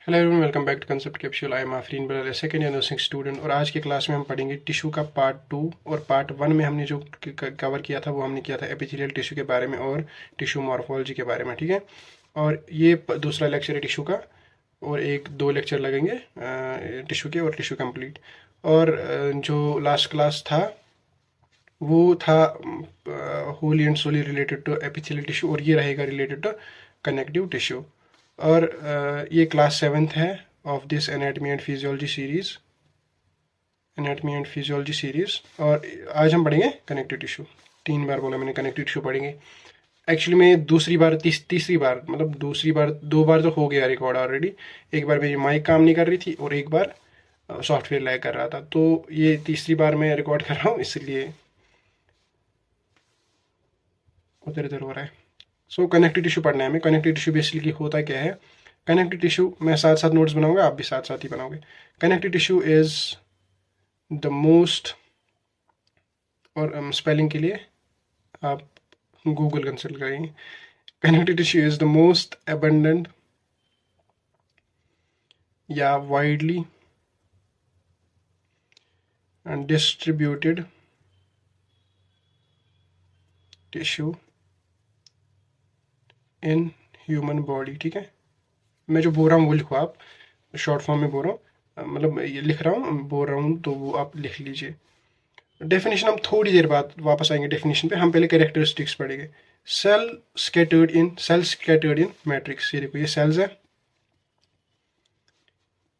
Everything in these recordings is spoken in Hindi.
Hello everyone, welcome back to concept capsule. I am Afreen Balal, second year nursing student. और आज के क्लास में हम पढ़ेंगे टिश्यू का पार्ट 2। और पार्ट 1 में हमने जो कवर किया था वो हमने किया था एपिथेलियल टिश्यू के बारे में और टिश्यू मॉर्फोलॉजी के बारे में, ठीक है। और ये दूसरा लेक्चर है टिश्यू का, और एक दो लेक्चर लगेंगे टिश्यू के और टिश्यू कंप्लीट। और जो लास्ट क्लास था वो था wholly and solely related to epithelial tissue, और ये रहेगा रिलेटेड टू कनेक्टिव टिश्यू। और ये क्लास 7th है of this anatomy and physiology series, और आज हम पढ़ेंगे कनेक्टिव टिश्यू। 3 बार बोला मैंने कनेक्टिव टिश्यू पढ़ेंगे। एक्चुअली मैं दूसरी बार तीसरी बार, मतलब दूसरी बार, 2 बार तो हो गया रिकॉर्ड ऑलरेडी। एक बार मेरी माइक काम नहीं कर रही थी और एक बार सॉफ्टवेयर लैग कर रहा था, तो ये तीसरी बार मैं रिकॉर्ड कर रहा हूँ, इसलिए उधर इधर हो रहा है। सो कनेक्टिव टिश्यू पढ़ना है हमें। कनेक्टिव टिश्यू बेसिकली होता क्या है? कनेक्टिव टिश्यू, मैं साथ साथ नोट्स बनाऊंगा, आप भी साथ साथ ही बनाओगे। Connective tissue is the most, और स्पेलिंग के लिए आप गूगल कंसल्ट करेंगे। Connective tissue is the most abundant या widely and distributed tissue in human body, ठीक है। मैं जो बोल रहा हूँ वो लिखो आप, शॉर्ट फॉर्म में बोल रहा हूँ, मतलब ये लिख रहा हूँ, बोल रहा हूँ, तो वो आप लिख लीजिए। डेफिनेशन हम थोड़ी देर बाद वापस आएंगे डेफिनेशन पे, हम पहले कैरेक्टरिस्टिक्स पढ़ेंगे। Cell scattered in matrix. ये देखो, ये सेल्स है,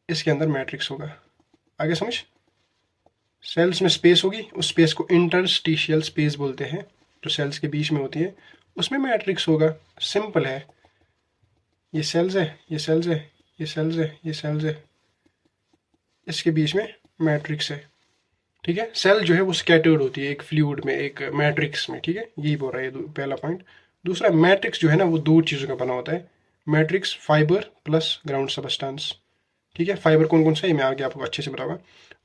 इसके अंदर मैट्रिक्स होगा। आगे समझ। सेल्स में स्पेस होगी, उस स्पेस को इंटरस्टिशियल स्पेस बोलते हैं, जो सेल्स के बीच में होती है, उसमें मैट्रिक्स होगा। सिंपल है। ये सेल्स है, ये सेल्स है, ये सेल्स है, ये सेल्स है, इसके बीच में मैट्रिक्स है, ठीक है। सेल जो है वो स्कैटर्ड होती है एक फ्लूइड में, एक मैट्रिक्स में, ठीक है। यही बोल रहा है पहला पॉइंट। दूसरा, मैट्रिक्स जो है ना वो दो चीज़ों का बना होता है। Matrix fibre plus ground substance, ठीक है। फाइबर कौन कौन सा है मैं आगे आपको अच्छे से बताऊंगा।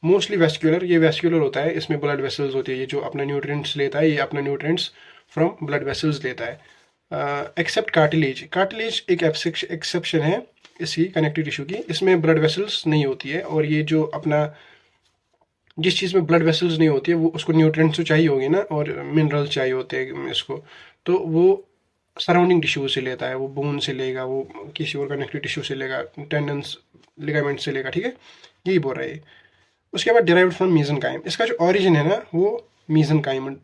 मोस्टली वेस्क्यूलर, ये वेस्क्यूलर होता है, इसमें ब्लड वेसल्स होती है। ये जो अपना न्यूट्रिएंट्स लेता है, ये अपना न्यूट्रिएंट्स फ्रॉम ब्लड वेसल्स लेता है। Except cartilage. कार्टिलेज एक एक्सेप्शन है इसकी, कनेक्टिव टिश्यू की। इसमें ब्लड वेसल्स नहीं होती है, और ये जो अपना, जिस चीज़ में ब्लड वेसल्स नहीं होती है वो, उसको न्यूट्रिएंट्स तो चाहिए होंगे ना, और मिनरल्स चाहिए होते हैं इसको, तो वो सराउंडिंग टिश्यू से लेता है। वो बोन से लेगा, वो किसी और कनेक्टिव टिश्यू से लेगा, टेंडन्स लिगामेंट से लेगा, ठीक है। यही बोल रहा है। उसके बाद डिराइव्ड फ्रॉम मीजनकाइम। इसका जो ऑरिजिन है ना वो मीजनकाइम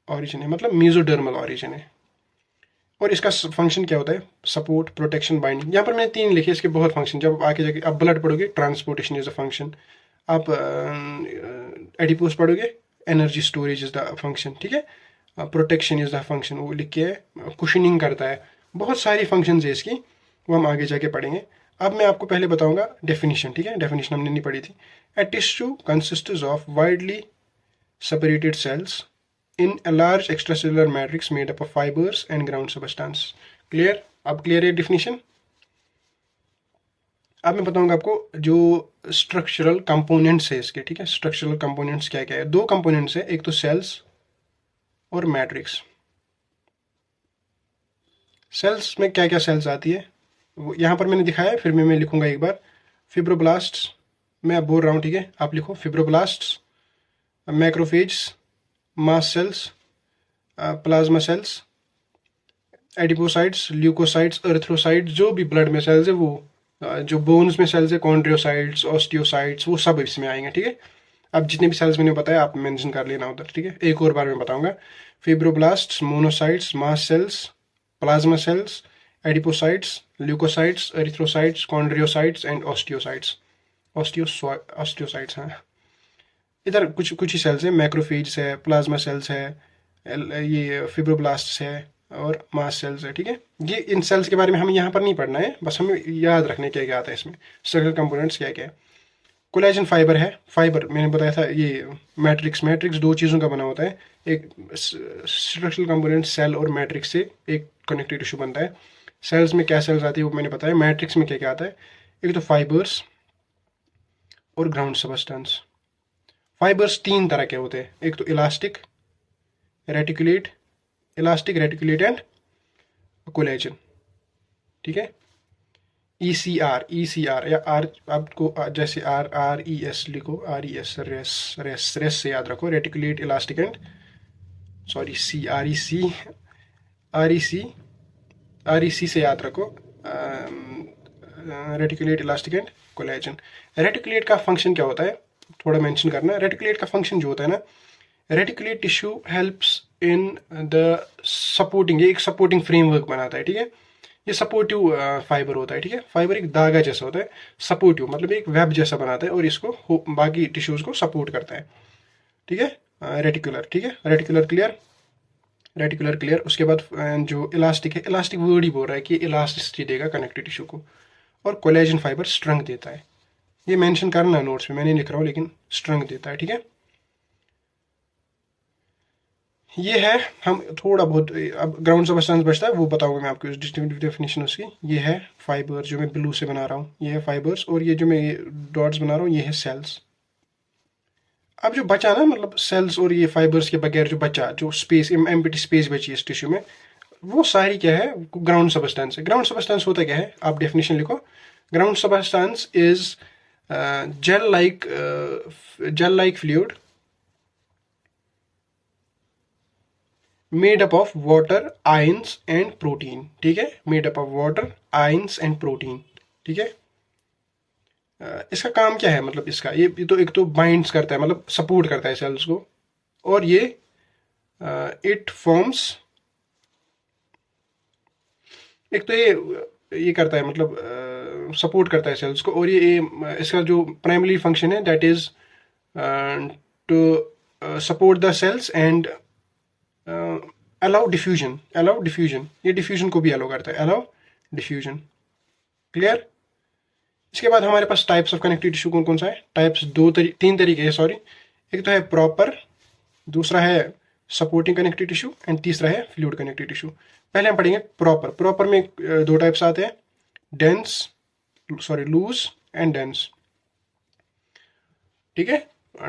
ऑरिजिन है, मतलब मीजोडर्मल ऑरिजिन है। और इसका फंक्शन क्या होता है? Support, protection, binding. यहाँ पर मैंने 3 लिखे, इसके बहुत फंक्शन। जब आके जाके आप ब्लड पढ़ोगे, ट्रांसपोर्टेशन इज अ फंक्शन। आप एडिपोज पढ़ोगे, energy storage is the function, ठीक है। प्रोटेक्शन इज द फंक्शन, वो लिख के है। कुशनिंग करता है, बहुत सारी फंक्शन है इसकी, वो हम आगे जाके पढ़ेंगे। अब मैं आपको पहले बताऊंगा डेफिनेशन, ठीक है। डेफिनेशन हमने नहीं पढ़ी थी। A tissue consists of widely separated cells in a large extracellular matrix made up of fibers and ground substance. Clear? अब क्लियर है डेफिनेशन। अब मैं बताऊंगा आपको जो स्ट्रक्चरल कंपोनेंट्स है इसके, ठीक है। स्ट्रक्चरल कंपोनेंट्स क्या क्या है? 2 कंपोनेंट्स है, एक तो सेल्स और मैट्रिक्स। सेल्स में क्या क्या सेल्स आती है वो यहाँ पर मैंने दिखाया है, फिर मैं लिखूंगा एक बार। फिब्रोब्लास्ट्स, मैं अब बोल रहा हूँ, ठीक है, आप लिखो। Fibroblasts, macrophage, mast cells, plasma cells, adipocytes, leucocytes, erythrocytes, जो भी ब्लड में सेल्स है वो, जो बोन्स में सेल्स है, कॉन्ड्रियोसाइट्स, ऑस्टियोसाइट्स, वो सब इसमें आएंगे, ठीक है। अब जितने भी सेल्स मैंने बताया आप मेंशन कर लेना उधर, ठीक है। एक और बार मैं बताऊंगा। Fibroblasts, monocytes, mast cells, plasma cells, adipocytes, leucocytes, erythrocytes, chondrocytes and osteocytes. Osteocytes, हाँ। इधर कुछ कुछ ही सेल्स है, मैक्रोफेज है, प्लाज्मा सेल्स है, ये फिब्रोब्लास्ट्स है, और मास्ट सेल्स है, ठीक है। ये इन सेल्स के बारे में हमें यहाँ पर नहीं पढ़ना है, बस हमें याद रखने क्या क्या आता है इसमें, स्ट्रक्चरल कंपोनेंट्स क्या क्या है। कोलेजन फाइबर है। फाइबर मैंने बताया था, ये मैट्रिक्स, 2 चीज़ों का बना होता है। एक स्ट्रक्चरल कंपोनेंट सेल और मैट्रिक्स से एक कनेक्टिव टिश्यू बनता है। सेल्स में क्या सेल्स आती है वो मैंने बताया। मैट्रिक्स में क्या क्या आता है? एक तो फाइबर्स और ग्राउंड सबस्टेंस। फाइबर्स 3 तरह के होते हैं, एक तो elastic, reticulate, elastic, reticulate and collagen, ठीक है। ECR या आर, आपको जैसे RES लिखो, RES, रेस रेस रेस से याद रखो, reticulate elastic and, sorry REC से याद रखो, reticulate elastic and collagen. Reticulate का फंक्शन क्या होता है थोड़ा मेंशन करना। रेटिकुलेट का फंक्शन जो होता है ना, reticulate tissue helps in the supporting, ये एक सपोर्टिंग फ्रेमवर्क बनाता है, ठीक है। ये सपोर्टिव फाइबर होता है, ठीक है। फाइबर एक धागा जैसा होता है, सपोर्टिव मतलब एक वेब जैसा बनाता है और इसको बाकी टिश्यूज को सपोर्ट करता है, ठीक है। रेटिकुलर, ठीक है, रेटिकुलर क्लियर, रेटिकुलर क्लियर। उसके बाद जो इलास्टिक है, इलास्टिक वर्ड ही बोल रहा है कि इलास्टिसिटी देगा कनेक्टिव टिश्यू को, और कोलेजन फाइबर स्ट्रेंथ देता है। ये मेंशन करना है नोट्स में, मैं नहीं लिख रहा हूँ लेकिन स्ट्रेंथ देता है, ठीक है। ये है, हम थोड़ा बहुत अब ग्राउंड सबस्टेंस बचता है वो बताऊंगा मैं आपको, डिस्टिंक्टिव डेफिनेशन उसकी। ये है फाइबर जो मैं ब्लू से बना रहा हूँ, ये है फाइबर्स, और ये जो मैं डॉट्स बना रहा हूँ ये है सेल्स। अब जो बचा ना, मतलब सेल्स और ये फाइबर्स के बगैर जो बचा, जो स्पेस एम्प्टी स्पेस बची इस टिश्यू में, वो सारी क्या है, ग्राउंड सबस्टेंस है। ग्राउंड सबस्टेंस होता क्या है, आप डेफिनेशन लिखो। Ground substance is gel like fluid made up of water, ions and protein, ठीक है, made up of water, ions and protein, ठीक है। इसका काम क्या है, मतलब इसका ये तो एक तो बाइंड्स करता है, मतलब सपोर्ट करता है सेल्स को, और ये इट फॉर्म्स, एक तो ये करता है, मतलब सपोर्ट करता है सेल्स को, और ये इसका जो प्राइमरी फंक्शन है that is to support the cells and allow diffusion, ये डिफ्यूजन को भी अलाउ करता है, अलाउ डिफ्यूजन, क्लियर। इसके बाद हमारे पास टाइप्स ऑफ कनेक्टिव टिश्यू कौन कौन सा है, टाइप्स तीन तरीके हैं, सॉरी। एक तो है प्रॉपर, दूसरा है सपोर्टिंग कनेक्टिव टिश्यू, एंड तीसरा है फ्लूइड कनेक्टिव टिश्यू। पहले हम पढ़ेंगे प्रॉपर। प्रॉपर में दो टाइप्स आते हैं, dense, sorry loose and dense, ठीक है।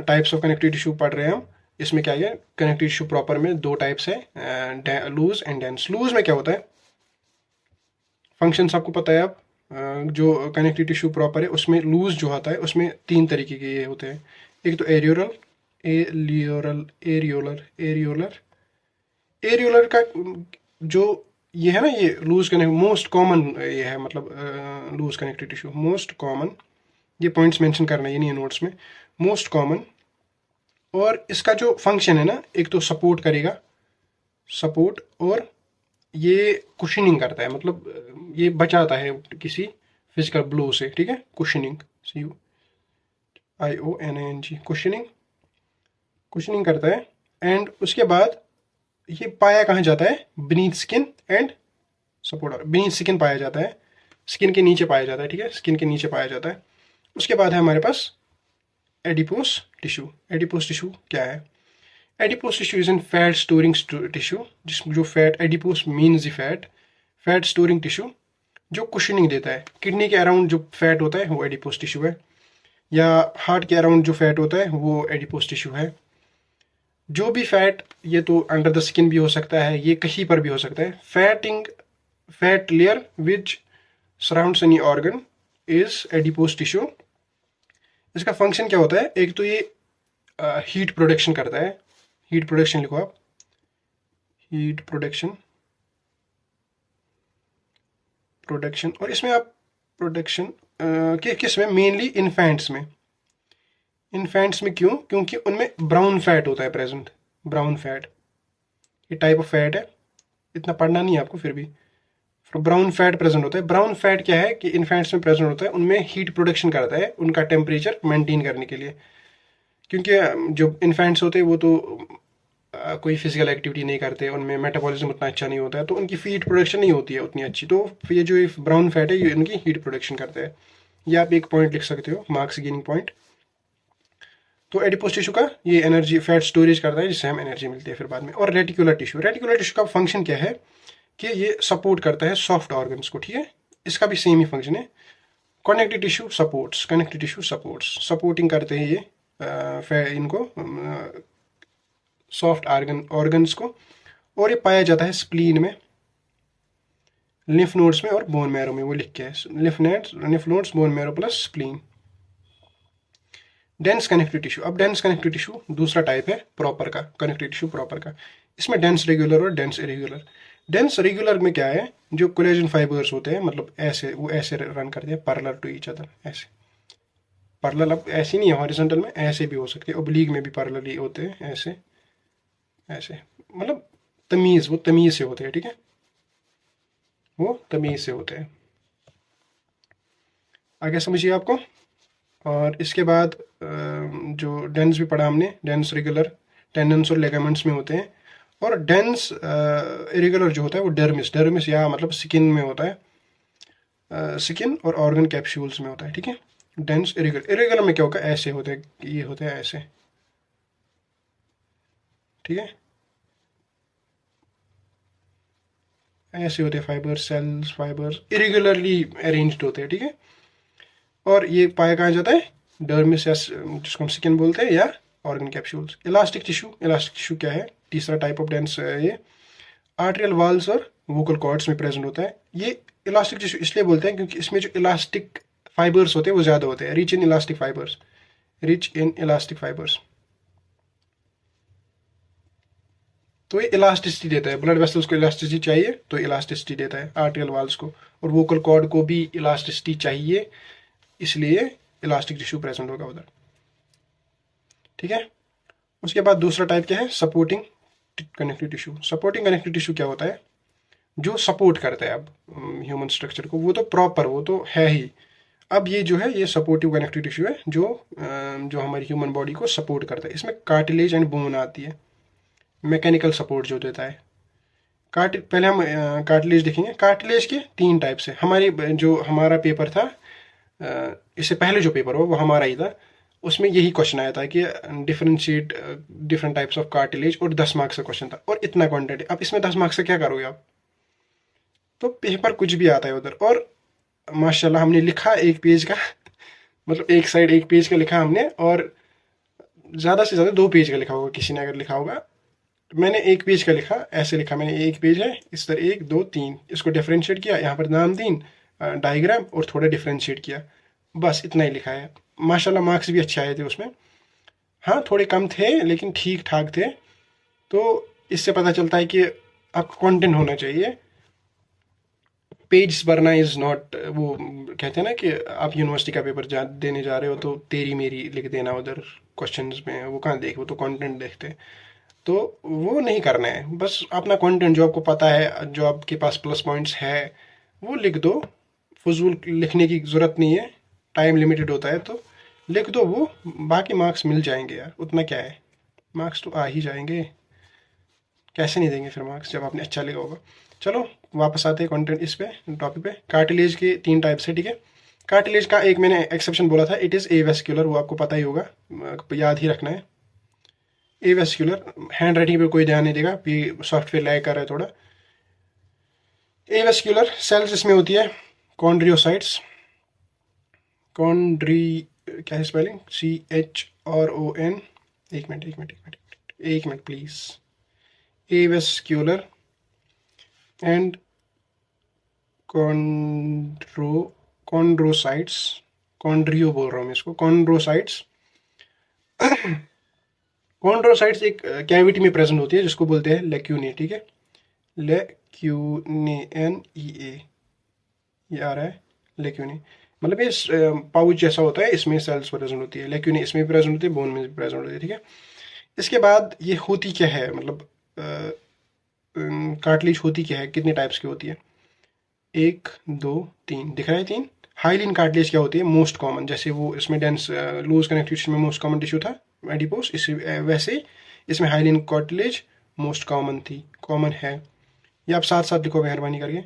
टाइप्स ऑफ कनेक्टिव टिश्यू पढ़ रहे हैं हम। इसमें क्या है, कनेक्टिव टिश्यू प्रॉपर में दो टाइप्स है, लूज एंड डेंस। लूज में क्या होता है, फंक्शन आपको पता है। अब जो कनेक्टिव टिश्यू प्रॉपर है उसमें लूज जो होता है उसमें तीन तरीके के ये होते हैं। एक तो एरियोलर, एरियोलर का जो ये है ना, ये लूज कनेक्ट मोस्ट कॉमन ये है, मतलब loose connective tissue most common, ये पॉइंट्स मेंशन करना ये नहीं है नोट्स में, मोस्ट कॉमन। और इसका जो फंक्शन है ना, एक तो सपोर्ट करेगा, सपोर्ट, और ये कुशनिंग करता है, मतलब ये बचाता है किसी फिजिकल ब्लो से, ठीक है। कुशनिंग, CUIONING, कुशनिंग करता है। एंड उसके बाद ये पाया कहाँ जाता है, beneath skin and support, beneath skin पाया जाता है, स्किन के नीचे पाया जाता है, ठीक है, स्किन के नीचे पाया जाता है। उसके बाद है हमारे पास एडिपोस टिश्यू। एडिपोस टिश्यू क्या है, adipose tissue is an fat storing tissue, जो fat, adipose means fat storing tissue जो कुशनिंग देता है। किडनी के अराउंड जो फैट होता है वो एडिपोस टिश्यू है, या हार्ट के अराउंड जो फैट होता है वो एडिपोस टिश्यू है। जो भी फैट, ये तो अंडर द स्किन भी हो सकता है, ये कहीं पर भी हो सकता है। Fat layer which surrounds any organ is adipose tissue. इसका फंक्शन क्या होता है, एक तो ये हीट प्रोडक्शन करता है, हीट प्रोडक्शन लिखो आप, हीट प्रोडक्शन, और इसमें आप प्रोडक्शन किस में, मेनली इन्फेंट्स में। इन्फेंट्स में क्यों, क्योंकि उनमें ब्राउन फैट होता है प्रेजेंट, ब्राउन फैट, ये टाइप ऑफ फैट है, इतना पढ़ना नहीं है आपको, फिर भी ब्राउन फैट प्रेजेंट होता है। ब्राउन फैट क्या है कि इन्फेंट्स में प्रेजेंट होता है, उनमें हीट प्रोडक्शन करता है उनका टेम्परेचर मेंटेन करने के लिए। क्योंकि जो इन्फेंट्स होते हैं वो तो कोई फिजिकल एक्टिविटी नहीं करते, उनमें मेटाबॉलिज्म उतना अच्छा नहीं होता है, तो उनकी हीट प्रोडक्शन नहीं होती है उतनी अच्छी। तो ये जो ब्राउन फैट है ये उनकी हीट प्रोडक्शन करता है। ये आप एक पॉइंट लिख सकते हो, मार्क्स गेनिंग पॉइंट। तो एडिपोस टिश्यू का ये एनर्जी फैट स्टोरेज करता है, जिससे हम एनर्जी मिलती है फिर बाद में। और रेटिकुलर टिश्यू, का फंक्शन क्या है कि ये सपोर्ट करता है सॉफ्ट ऑर्गन्स को, ठीक है। इसका भी सेम ही फंक्शन है। कनेक्टिव टिश्यू सपोर्ट्स, सपोर्टिंग करते हैं ये इनको सॉफ्ट ऑर्गन्स को, और ये पाया जाता है स्प्लीन में, लिम्फ नोड्स में और बोन मैरो में, वो लिख के है lymph nodes bone marrow plus spleen. Dense connective tissue, अब डेंस कनेक्टिव टिश्यू दूसरा टाइप है प्रॉपर का, कनेक्टिव टिश्यू प्रॉपर का। इसमें डेंस रेगुलर और डेंस इरेगुलर। डेंस रेगुलर में क्या है, जो कोलेजन फाइबर्स होते हैं, मतलब ऐसे वो ऐसे रन करते हैं पैरेलल टू ईच अदर, ऐसे पैरेलल। अब ऐसे नहीं है हॉरिजॉन्टल में, ऐसे भी हो सकते हैं, ओब्लीक में भी पैरेलल ही होते हैं, ऐसे ऐसे, मतलब तमीज़, वो तमीज़ से होते हैं, ठीक है, वो तमीज़ से होते हैं। आगे समझिए आपको। और इसके बाद जो डेंस भी पढ़ा हमने, डेंस रेगुलर टेंडन्स और लेगामेंट्स में होते हैं। और डेंस इरेगुलर जो होता है वो डर्मिस, डर्मिस या मतलब स्किन में होता है, स्किन और ऑर्गन कैप्सूल्स में होता है, ठीक है। डेंस इरेगुलर, इरेगुलर में क्या होगा, ऐसे होते हैं, ये होते हैं ऐसे, ठीक है, ऐसे होते हैं fibres, cells fibres irregularly arranged होते हैं, ठीक है। और ये पाया कहाँ जाता है, डर्मिस या जिसको हम स्किन बोलते हैं, या organ capsules. Elastic tissue, elastic tissue क्या है, तीसरा टाइप ऑफ डेंस है ये। आर्टेरियल वाल्स और वोकल कॉर्ड्स में प्रेजेंट होता है। ये इलास्टिक टिश्यू इसलिए बोलते हैं क्योंकि इसमें जो इलास्टिक फाइबर्स होते हैं वो ज़्यादा होते हैं, rich in elastic fibres, rich in elastic fibres. तो ये इलास्टिसिटी देता है, ब्लड वेसल्स को इलास्टिसिटी चाहिए तो इलास्टिसिटी देता है आर्टेरियल वाल्स को, और वोकल कॉर्ड को भी इलास्टिसिटी चाहिए, इसलिए इलास्टिक टिश्यू प्रेजेंट होगा उधर, ठीक है। उसके बाद दूसरा टाइप क्या है, supporting connective tissue. Supporting connective tissue क्या होता है, जो सपोर्ट करता है अब ह्यूमन स्ट्रक्चर को, वो तो प्रॉपर, वो तो है ही। अब ये जो है, ये सपोर्टिव कनेक्टिव टिश्यू है, जो हमारी ह्यूमन बॉडी को सपोर्ट करता है। इसमें कार्टिलेज एंड बोन आती है, मैकेनिकल सपोर्ट जो देता है। पहले हम कार्टिलेज देखेंगे। कार्टिलेज के तीन टाइप्स है। हमारी जो हमारा पेपर था, इससे पहले जो पेपर हो वो हमारा ही था, उसमें यही क्वेश्चन आया था कि differentiate different types of cartilage, और 10 मार्क्स का क्वेश्चन था, और इतना क्वांटिटी। अब इसमें 10 मार्क्स से क्या करोगे आप, तो पेपर कुछ भी आता है उधर। और माशाल्लाह हमने लिखा एक पेज का मतलब एक साइड एक पेज का लिखा हमने, और ज़्यादा से ज़्यादा 2 पेज का लिखा होगा किसी ने अगर लिखा होगा। मैंने एक पेज का लिखा, ऐसे लिखा मैंने, एक पेज है इस तरह, 1 2 3, इसको डिफ्रेंशिएट किया, यहाँ पर नाम दीन, डायग्राम, और थोड़ा डिफ्रेंशिएट किया, बस इतना ही लिखा है। माशाल्लाह मार्क्स भी अच्छे आए थे उसमें, हाँ थोड़े कम थे लेकिन ठीक ठाक थे। तो इससे पता चलता है कि आपका कंटेंट होना चाहिए। पेज भरना इज़ नॉट, वो कहते हैं ना कि आप यूनिवर्सिटी का पेपर देने जा रहे हो तो तेरी मेरी लिख देना उधर क्वेश्चंस में, वो कहाँ देख, वो तो कंटेंट देखते हैं। तो वो नहीं करना है, बस अपना कंटेंट जो आपको पता है, जो आपके पास प्लस पॉइंट्स है, वो लिख दो। फजूल लिखने की ज़रूरत नहीं है, टाइम लिमिटेड होता है, तो लिख दो वो, बाकी मार्क्स मिल जाएंगे यार, उतना क्या है, मार्क्स तो आ ही जाएंगे। कैसे नहीं देंगे फिर मार्क्स जब आपने अच्छा लिखा होगा। चलो वापस आते हैं कंटेंट इस पे, टॉपिक पे। कार्टिलेज के 3 टाइप्स है, ठीक है। कार्टिलेज का एक मैंने एक्सेप्शन बोला था, इट इज़ एवेस्क्यूलर, वो आपको पता ही होगा, याद ही रखना है। एवेस्क्यूलर, हैंड राइटिंग पे कोई ध्यान नहीं देगा, सॉफ्टवेयर लैग कर रहा है थोड़ा। एवेस्क्यूलर सेल्स इसमें होती है कॉन्ड्रियोसाइट्स, कॉन्ड्री, क्या है स्पेलिंग, CHRON, एक मिनट एक मिनट एक मिनट एक मिनट प्लीज। एवेस्क्यूलर एंड कॉन्ड्रोसाइट्स, कॉन्ड्रियो बोल रहा हूँ मैं इसको, कॉन्ड्रोसाइट्स। कॉन्ड्रोसाइट्स एक कैविटी में प्रेजेंट होती है जिसको बोलते हैं लेक्यूने, ठीक है, लेक्यूने, NEA, ये आ रहा है लेक्यूने, मतलब ये पाउच जैसा होता है, इसमें सेल्स प्रेजेंट होती है। लेक्यूने इसमें भी प्रेजेंट होती है, बोन में भी प्रेजेंट होती है, ठीक है। इसके बाद ये होती क्या है, मतलब कार्टिलेज होती क्या है, कितने टाइप्स की होती है, 1 2 3 दिख रहा है, 3। हाइलिन कार्टिलेज क्या होती है, मोस्ट कॉमन, जैसे वो इसमें डेंस लूज कनेक्टिव टिश्यू में मोस्ट कॉमन टिश्यू था एडिपोस, इस वैसे इसमें हाइलिन कार्टिलेज मोस्ट कॉमन थी, कॉमन है। ये आप साथ साथ लिखो मेहरबानी करके,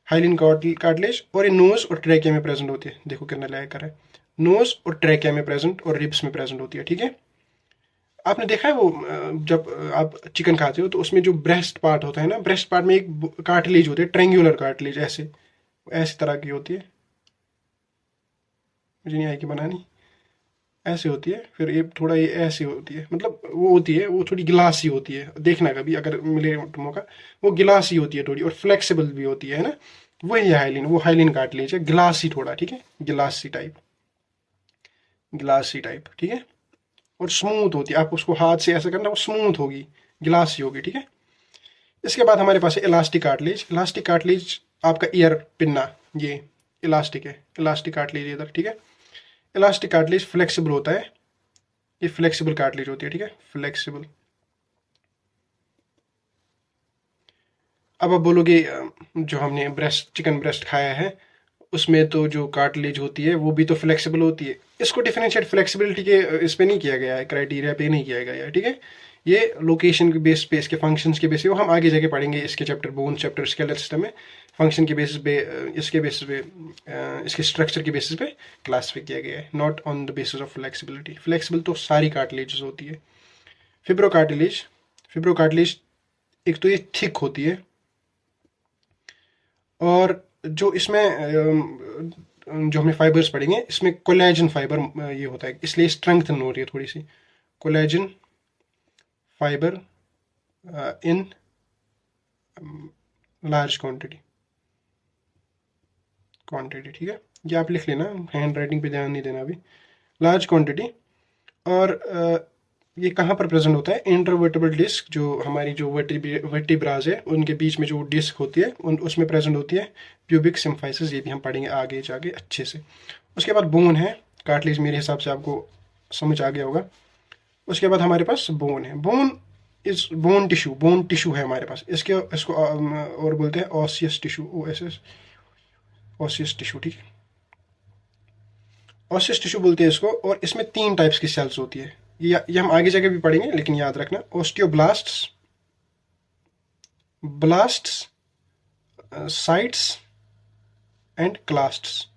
हाइलिन कार्टिलेज। और ये नोज और ट्रैकिया में प्रेजेंट होती है, देखो कितना लैग कर रहा है, नोज और ट्रैकिया में प्रेजेंट, और रिब्स में प्रेजेंट होती है, ठीक है। आपने देखा है वो जब आप चिकन खाते हो तो उसमें जो ब्रेस्ट पार्ट होता है ना, ब्रेस्ट पार्ट में एक कार्टिलेज होती है, ट्रेंगुलर कार्टिलेज, ऐसे ऐसे तरह की होती है, मुझे नहीं आएगी बनानी, ऐसे होती है। फिर ये थोड़ा ये ऐसे होती है, मतलब वो होती है, वो थोड़ी गिलासी होती है, देखना कभी अगर मिले मौका, वो गिलासी होती है थोड़ी, और फ्लेक्सिबल भी होती है ना। वही हाइलिन, वो हाइलिन कार्टिलेज है, ग्लासी थोड़ा, ठीक है, ग्लासी टाइप, ग्लासी टाइप, ठीक है, और स्मूथ होती है, आप उसको हाथ से ऐसा करना वो स्मूथ होगी, ग्लासी होगी, ठीक है। इसके बाद हमारे पास है इलास्टिक कार्टिलेज। इलास्टिक कार्टिलेज आपका ईयर पिन्ना, ये इलास्टिक है, इलास्टिक कार्टिलेज इधर, ठीक है। इलास्टिक कार्टिलेज फ्लेक्सिबल होता है, ये फ्लेक्सिबल कार्टिलेज होती है, ठीक है, फ्लेक्सिबल। अब आप बोलोगे जो हमने ब्रेस्ट, चिकन ब्रेस्ट खाया है, उसमें तो जो कार्टिलेज होती है वो भी तो फ्लेक्सिबल होती है। इसको डिफरेंशिएट फ्लेक्सिबिलिटी के इस पे नहीं किया गया है, क्राइटेरिया पे नहीं किया गया है, ठीक है। ये लोकेशन के बेस पे, इसके फंक्शंस के बेस पे, वो हम आगे जाके पढ़ेंगे इसके chapter, bone chapter, skeletal system में फंक्शन के बेसिस पे, इसके बेसिस पे, इसके स्ट्रक्चर के बेसिस पे क्लासीफाई किया गया है, not on the basis of flexibility. Flexible तो सारी कार्टिलेज होती है। फिब्रो कार्टिलेज, फिब्रो कार्टिलेज एक तो ये थिक होती है, और जो इसमें जो हमने फाइबर्स पढ़ेंगे, इसमें कोलेजन फाइबर ये होता है, इसलिए स्ट्रेंथन हो रही है थोड़ी सी, collagen fibre in large quantity, quantity, ठीक है, ये आप लिख लेना, हैंड राइटिंग पे ध्यान नहीं देना अभी। लार्ज क्वांटिटी, और ये कहाँ पर प्रेजेंट होता है, इंटरवर्टेब्रल डिस्क, जो हमारी जो वर्टिब्राज है उनके बीच में जो डिस्क होती है उसमें प्रेजेंट होती है। प्यूबिक सिम्फाइसिस, ये भी हम पढ़ेंगे आगे जाके अच्छे से। उसके बाद बोन है, कार्टिलेज मेरे हिसाब से आपको समझ आ गया होगा। उसके बाद हमारे पास बोन है, bone is bone tissue, bone tissue है हमारे पास, इसको और बोलते हैं osseous tissue, OSS, osseous tissue, ठीक है, ऑसियस टिश्यू बोलते हैं इसको। और इसमें 3 टाइप्स की सेल्स होती है, ये हम आगे जाके भी पढ़ेंगे, लेकिन याद रखना, osteoblasts, blasts, cytes and clasts.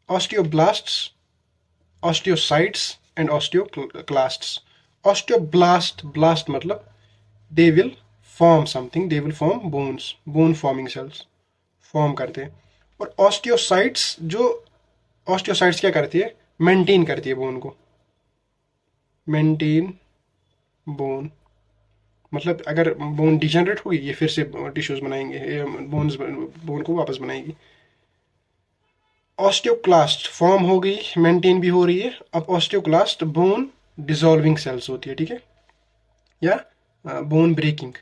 Osteoblasts, osteocytes and osteoclasts. Osteoblast, blast मतलब they will form something, they will form bones, bone forming cells form करते हैं। और ऑस्टियोसाइट्स, जो ऑस्टियोसाइट्स क्या करती है, मेंटेन करती है बोन को, मेंटेन बोन, मतलब अगर बोन डिजेनरेट होगी ये फिर से टिश्यूज बनाएंगे, बोन्स, बोन को वापस बनाएगी। ऑस्टियोक्लास्ट फॉर्म हो गई, मेंटेन भी हो रही है। अब ऑस्टियोक्लास्ट बोन डिसॉल्विंग सेल्स होती है, ठीक है, या बोन ब्रेकिंग,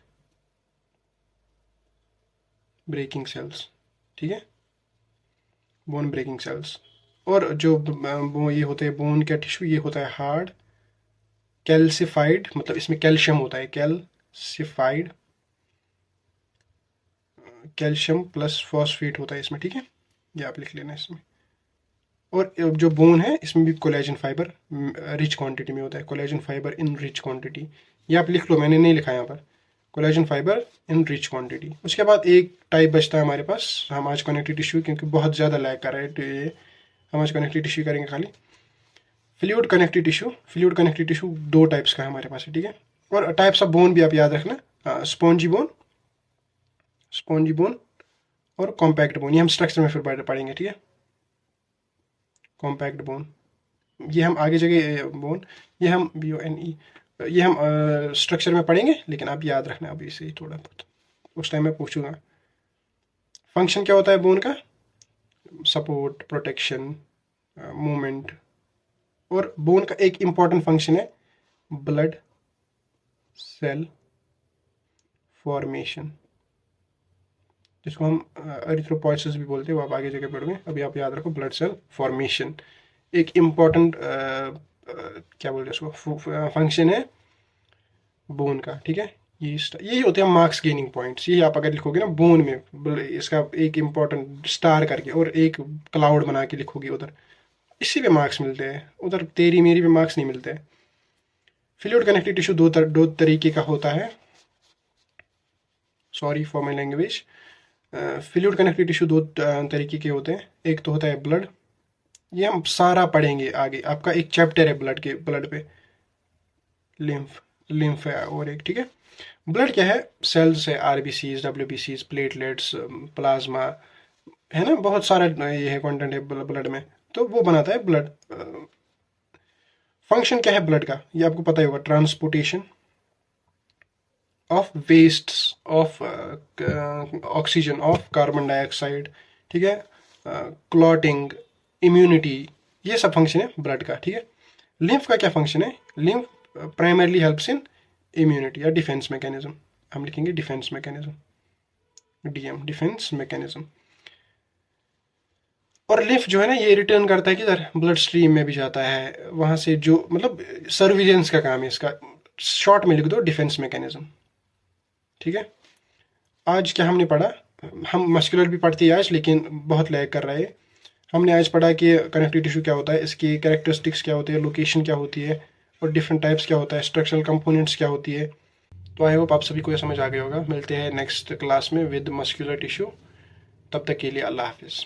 ब्रेकिंग सेल्स, ठीक है, बोन ब्रेकिंग सेल्स। और जो वो ये होते हैं बोन का टिश्यू, ये होता है हार्ड, कैल्सिफाइड, मतलब इसमें कैल्शियम होता है, कैल्सिफाइड, कैल्शियम प्लस फॉस्फेट होता है इसमें, ठीक है, ये आप लिख लेना इसमें। और जो बोन है इसमें भी कोलेजन फाइबर रिच क्वांटिटी में होता है, कोलेजन फाइबर इन रिच क्वांटिटी, ये आप लिख लो, मैंने नहीं लिखा यहाँ पर, कोलेजन फाइबर इन रिच क्वांटिटी। उसके बाद एक टाइप बचता है हमारे पास, हम आज कनेक्टिव टिश्यू, क्योंकि बहुत ज़्यादा लैग कर रहा है तो ये हम आज कनेक्टिव टिश्यू करेंगे खाली। Fluid connective tissue, fluid connective tissue 2 types का है हमारे पास है, ठीक है। और टाइप्स ऑफ बोन भी आप याद रखना, स्पॉन्जी बोन, स्पॉन्जी बोन और कॉम्पैक्ट बोन, ये हम स्ट्रक्चर में फिर पढ़ेंगे, ठीक है, कॉम्पैक्ट बोन, ये हम आगे जगह बोन, ये हम BONE, ये हम स्ट्रक्चर में पढ़ेंगे, लेकिन आप याद रखना अभी से ही थोड़ा बहुत, उस टाइम मैं पूछूंगा। फंक्शन क्या होता है बोन का, सपोर्ट, प्रोटेक्शन, मूवमेंट। और बोन का एक इम्पॉर्टेंट फंक्शन है ब्लड सेल फॉर्मेशन, जिसको हम एरिथ्रोपोइसिस भी बोलते हैं, वो आप आगे जगह पढ़ोगे, अभी आप याद रखो ब्लड सेल फॉर्मेशन एक इम्पॉर्टेंट क्या बोलते हैं उसको, फंक्शन है बोन का, ठीक है। यही होते हैं मार्क्स गेनिंग पॉइंट्स, यही आप अगर लिखोगे ना बोन में, इसका एक इम्पॉर्टेंट स्टार करके और एक क्लाउड बना के लिखोगे उधर, इसी पे मार्क्स मिलते हैं, उधर तेरी मेरी पे मार्क्स नहीं मिलते हैं। फ्लूइड कनेक्टिव टिश्यू दो तरीके का होता है, sorry for my language. Fluid connective tissue 2 तरीके के होते हैं, एक तो होता है ब्लड, ये हम सारा पढ़ेंगे आगे, आपका एक चैप्टर है ब्लड के, ब्लड पे, लिम्फ, लिम्फ है और एक, ठीक है। ब्लड क्या है, सेल्स है, RBCs, WBCs, प्लेटलेट्स, प्लाज्मा, है ना, बहुत सारा ये है कंटेंट है ब्लड में, तो वो बनाता है ब्लड। फंक्शन क्या है ब्लड का, ये आपको पता ही होगा, transportation, of wastes, of oxygen, of carbon dioxide, ठीक है, क्लॉटिंग, इम्यूनिटी, ये सब फंक्शन है ब्लड का, ठीक है। लिम्फ का क्या फंक्शन है? Lymph primarily helps in immunity या डिफेंस मैकेनिज्म, हम लिखेंगे defence mechanism, DM, defence mechanism. और लिम्फ जो है ना, ये रिटर्न करता है किधर? ब्लड स्ट्रीम में भी जाता है, वहाँ से जो मतलब सर्विलेंस का काम है इसका, शॉर्ट में लिख दो डिफेंस मैकेनिज्म, ठीक है। आज क्या हमने पढ़ा? हम मस्कुलर भी पढ़ते हैं आज, लेकिन बहुत लैग कर रहा है। हमने आज पढ़ा कि कनेक्टिव टिश्यू क्या होता है, इसकी कैरेक्टरिस्टिक्स क्या होती है, लोकेशन क्या होती है, और डिफरेंट टाइप्स क्या होता है, स्ट्रक्चरल कंपोनेंट्स क्या होती है। तो आई होप आप सभी को ये समझ आ गया होगा। मिलते हैं नेक्स्ट क्लास में विद मस्कुलर टिश्यू। तब तक के लिए अल्लाह हाफिज़।